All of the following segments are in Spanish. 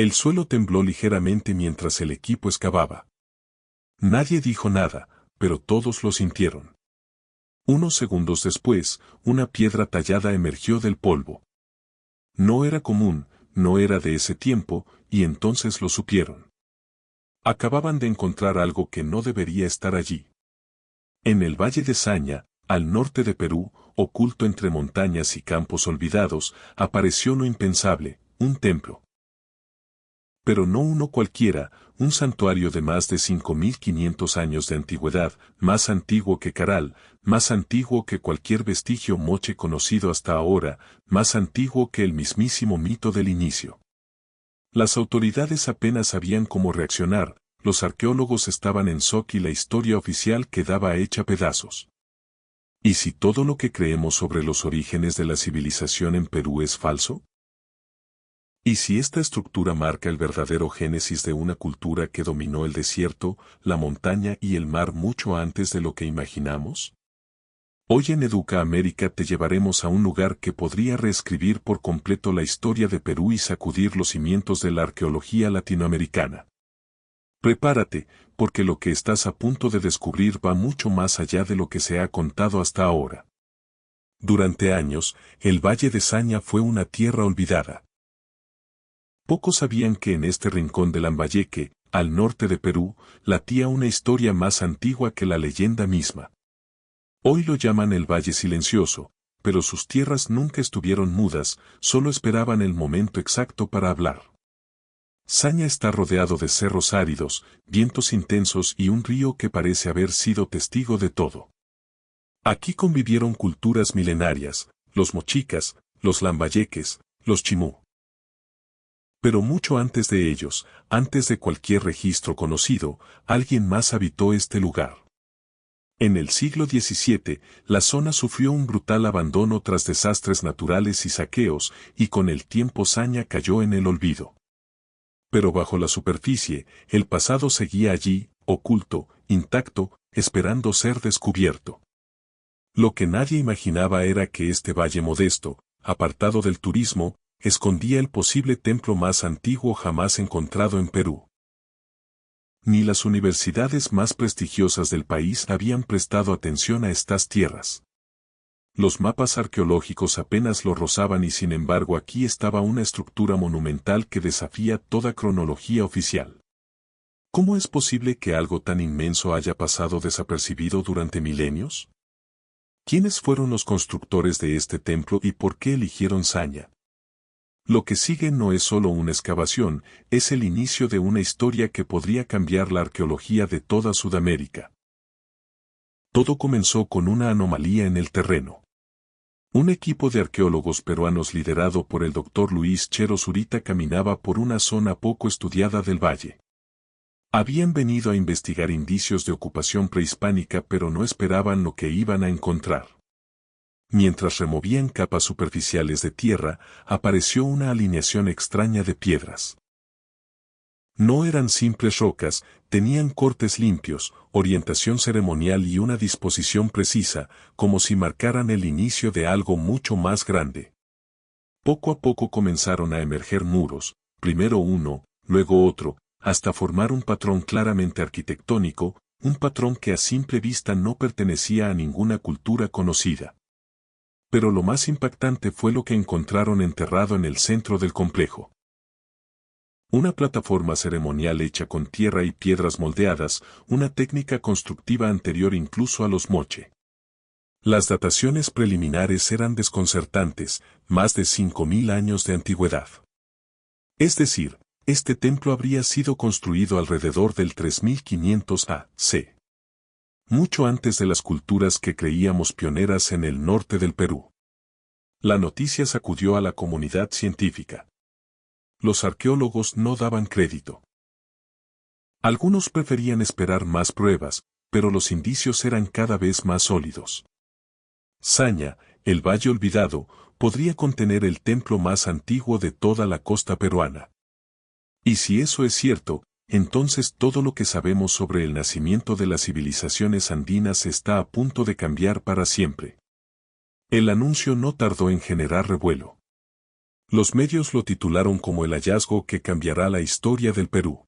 El suelo tembló ligeramente mientras el equipo excavaba. Nadie dijo nada, pero todos lo sintieron. Unos segundos después, una piedra tallada emergió del polvo. No era común, no era de ese tiempo, y entonces lo supieron. Acababan de encontrar algo que no debería estar allí. En el Valle de Saña, al norte de Perú, oculto entre montañas y campos olvidados, apareció lo impensable, un templo. Pero no uno cualquiera, un santuario de más de 5.500 años de antigüedad, más antiguo que Caral, más antiguo que cualquier vestigio moche conocido hasta ahora, más antiguo que el mismísimo mito del inicio. Las autoridades apenas sabían cómo reaccionar, los arqueólogos estaban en shock y la historia oficial quedaba hecha pedazos. ¿Y si todo lo que creemos sobre los orígenes de la civilización en Perú es falso? ¿Y si esta estructura marca el verdadero génesis de una cultura que dominó el desierto, la montaña y el mar mucho antes de lo que imaginamos? Hoy en Educa América te llevaremos a un lugar que podría reescribir por completo la historia de Perú y sacudir los cimientos de la arqueología latinoamericana. Prepárate, porque lo que estás a punto de descubrir va mucho más allá de lo que se ha contado hasta ahora. Durante años, el Valle de Saña fue una tierra olvidada. Pocos sabían que en este rincón de Lambayeque, al norte de Perú, latía una historia más antigua que la leyenda misma. Hoy lo llaman el Valle Silencioso, pero sus tierras nunca estuvieron mudas, solo esperaban el momento exacto para hablar. Saña está rodeado de cerros áridos, vientos intensos y un río que parece haber sido testigo de todo. Aquí convivieron culturas milenarias, los mochicas, los lambayeques, los chimú. Pero mucho antes de ellos, antes de cualquier registro conocido, alguien más habitó este lugar. En el siglo XVII, la zona sufrió un brutal abandono tras desastres naturales y saqueos, y con el tiempo Saña cayó en el olvido. Pero bajo la superficie, el pasado seguía allí, oculto, intacto, esperando ser descubierto. Lo que nadie imaginaba era que este valle modesto, apartado del turismo, escondía el posible templo más antiguo jamás encontrado en Perú. Ni las universidades más prestigiosas del país habían prestado atención a estas tierras. Los mapas arqueológicos apenas lo rozaban y sin embargo aquí estaba una estructura monumental que desafía toda cronología oficial. ¿Cómo es posible que algo tan inmenso haya pasado desapercibido durante milenios? ¿Quiénes fueron los constructores de este templo y por qué eligieron Saña? Lo que sigue no es solo una excavación, es el inicio de una historia que podría cambiar la arqueología de toda Sudamérica. Todo comenzó con una anomalía en el terreno. Un equipo de arqueólogos peruanos liderado por el Dr. Luis Chero Zurita caminaba por una zona poco estudiada del valle. Habían venido a investigar indicios de ocupación prehispánica pero no esperaban lo que iban a encontrar. Mientras removían capas superficiales de tierra, apareció una alineación extraña de piedras. No eran simples rocas, tenían cortes limpios, orientación ceremonial y una disposición precisa, como si marcaran el inicio de algo mucho más grande. Poco a poco comenzaron a emerger muros, primero uno, luego otro, hasta formar un patrón claramente arquitectónico, un patrón que a simple vista no pertenecía a ninguna cultura conocida. Pero lo más impactante fue lo que encontraron enterrado en el centro del complejo. Una plataforma ceremonial hecha con tierra y piedras moldeadas, una técnica constructiva anterior incluso a los moche. Las dataciones preliminares eran desconcertantes, más de 5.000 años de antigüedad. Es decir, este templo habría sido construido alrededor del 3500 a.C. Mucho antes de las culturas que creíamos pioneras en el norte del Perú. La noticia sacudió a la comunidad científica. Los arqueólogos no daban crédito. Algunos preferían esperar más pruebas, pero los indicios eran cada vez más sólidos. Saña, el valle olvidado, podría contener el templo más antiguo de toda la costa peruana. Y si eso es cierto, entonces todo lo que sabemos sobre el nacimiento de las civilizaciones andinas está a punto de cambiar para siempre. El anuncio no tardó en generar revuelo. Los medios lo titularon como el hallazgo que cambiará la historia del Perú.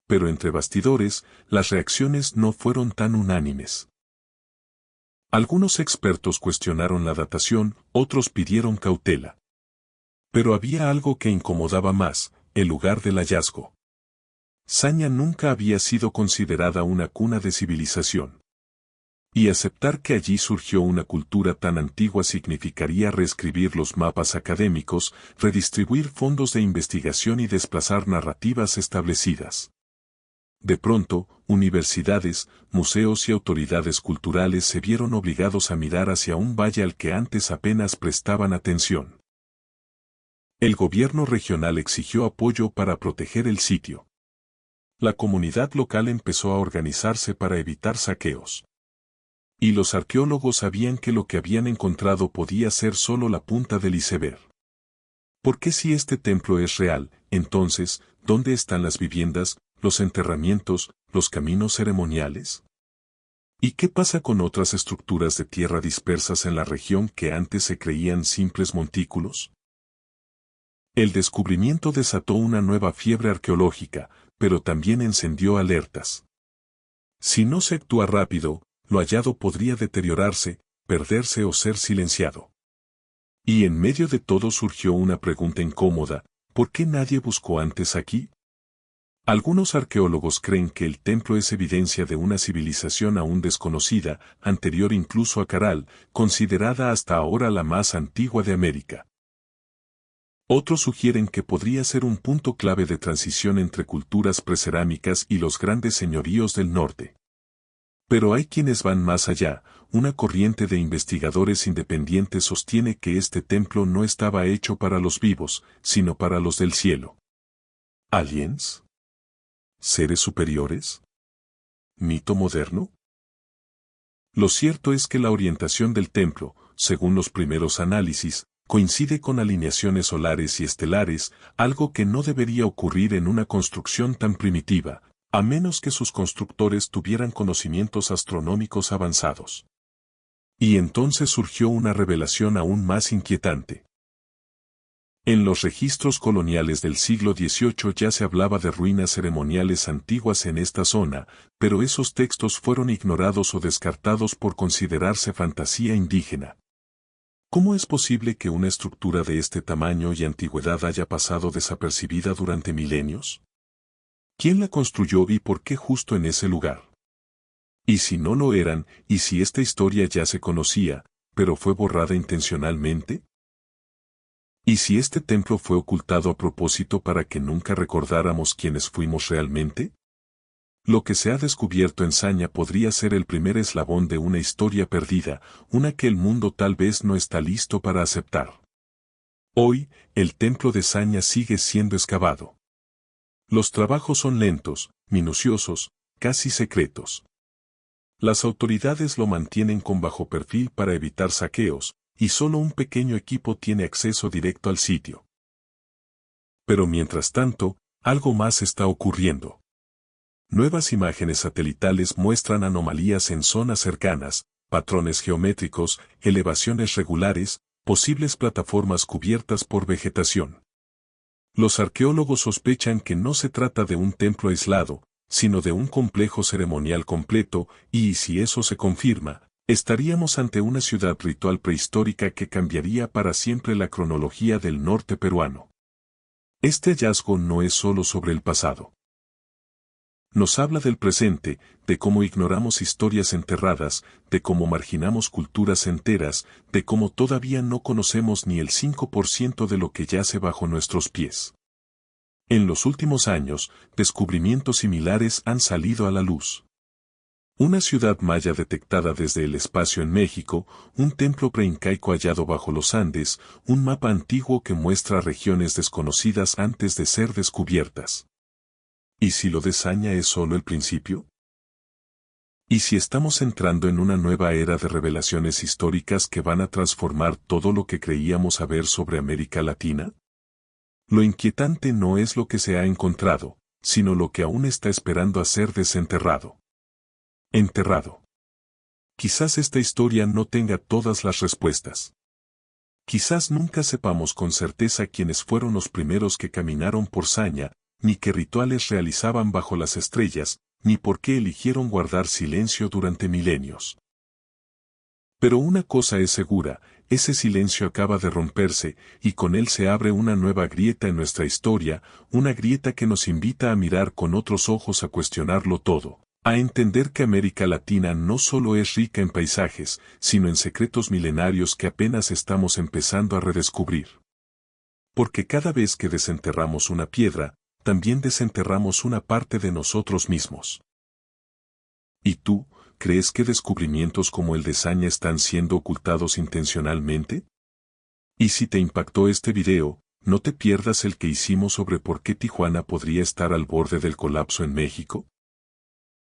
Pero entre bastidores, las reacciones no fueron tan unánimes. Algunos expertos cuestionaron la datación, otros pidieron cautela. Pero había algo que incomodaba más, el lugar del hallazgo. Saña nunca había sido considerada una cuna de civilización. Y aceptar que allí surgió una cultura tan antigua significaría reescribir los mapas académicos, redistribuir fondos de investigación y desplazar narrativas establecidas. De pronto, universidades, museos y autoridades culturales se vieron obligados a mirar hacia un valle al que antes apenas prestaban atención. El gobierno regional exigió apoyo para proteger el sitio. La comunidad local empezó a organizarse para evitar saqueos. Y los arqueólogos sabían que lo que habían encontrado podía ser solo la punta del iceberg. ¿Por qué si este templo es real, entonces, dónde están las viviendas, los enterramientos, los caminos ceremoniales? ¿Y qué pasa con otras estructuras de tierra dispersas en la región que antes se creían simples montículos? El descubrimiento desató una nueva fiebre arqueológica, pero también encendió alertas. Si no se actúa rápido, lo hallado podría deteriorarse, perderse o ser silenciado. Y en medio de todo surgió una pregunta incómoda: ¿por qué nadie buscó antes aquí? Algunos arqueólogos creen que el templo es evidencia de una civilización aún desconocida, anterior incluso a Caral, considerada hasta ahora la más antigua de América. Otros sugieren que podría ser un punto clave de transición entre culturas precerámicas y los grandes señoríos del norte. Pero hay quienes van más allá. Una corriente de investigadores independientes sostiene que este templo no estaba hecho para los vivos, sino para los del cielo. ¿Aliens? ¿Seres superiores? ¿Mito moderno? Lo cierto es que la orientación del templo, según los primeros análisis, coincide con alineaciones solares y estelares, algo que no debería ocurrir en una construcción tan primitiva, a menos que sus constructores tuvieran conocimientos astronómicos avanzados. Y entonces surgió una revelación aún más inquietante. En los registros coloniales del siglo XVIII ya se hablaba de ruinas ceremoniales antiguas en esta zona, pero esos textos fueron ignorados o descartados por considerarse fantasía indígena. ¿Cómo es posible que una estructura de este tamaño y antigüedad haya pasado desapercibida durante milenios? ¿Quién la construyó y por qué justo en ese lugar? ¿Y si no lo eran, y si esta historia ya se conocía, pero fue borrada intencionalmente? ¿Y si este templo fue ocultado a propósito para que nunca recordáramos quiénes fuimos realmente? Lo que se ha descubierto en Saña podría ser el primer eslabón de una historia perdida, una que el mundo tal vez no está listo para aceptar. Hoy, el templo de Saña sigue siendo excavado. Los trabajos son lentos, minuciosos, casi secretos. Las autoridades lo mantienen con bajo perfil para evitar saqueos, y solo un pequeño equipo tiene acceso directo al sitio. Pero mientras tanto, algo más está ocurriendo. Nuevas imágenes satelitales muestran anomalías en zonas cercanas, patrones geométricos, elevaciones regulares, posibles plataformas cubiertas por vegetación. Los arqueólogos sospechan que no se trata de un templo aislado, sino de un complejo ceremonial completo, y si eso se confirma, estaríamos ante una ciudad ritual prehistórica que cambiaría para siempre la cronología del norte peruano. Este hallazgo no es solo sobre el pasado. Nos habla del presente, de cómo ignoramos historias enterradas, de cómo marginamos culturas enteras, de cómo todavía no conocemos ni el 5% de lo que yace bajo nuestros pies. En los últimos años, descubrimientos similares han salido a la luz. Una ciudad maya detectada desde el espacio en México, un templo preincaico hallado bajo los Andes, un mapa antiguo que muestra regiones desconocidas antes de ser descubiertas. ¿Y si lo de Saña es solo el principio? ¿Y si estamos entrando en una nueva era de revelaciones históricas que van a transformar todo lo que creíamos saber sobre América Latina? Lo inquietante no es lo que se ha encontrado, sino lo que aún está esperando a ser desenterrado. Enterrado. Quizás esta historia no tenga todas las respuestas. Quizás nunca sepamos con certeza quiénes fueron los primeros que caminaron por Saña, ni qué rituales realizaban bajo las estrellas, ni por qué eligieron guardar silencio durante milenios. Pero una cosa es segura, ese silencio acaba de romperse, y con él se abre una nueva grieta en nuestra historia, una grieta que nos invita a mirar con otros ojos, a cuestionarlo todo, a entender que América Latina no solo es rica en paisajes, sino en secretos milenarios que apenas estamos empezando a redescubrir. Porque cada vez que desenterramos una piedra, también desenterramos una parte de nosotros mismos. ¿Y tú, crees que descubrimientos como el de Saña están siendo ocultados intencionalmente? Y si te impactó este video, no te pierdas el que hicimos sobre por qué Tijuana podría estar al borde del colapso en México.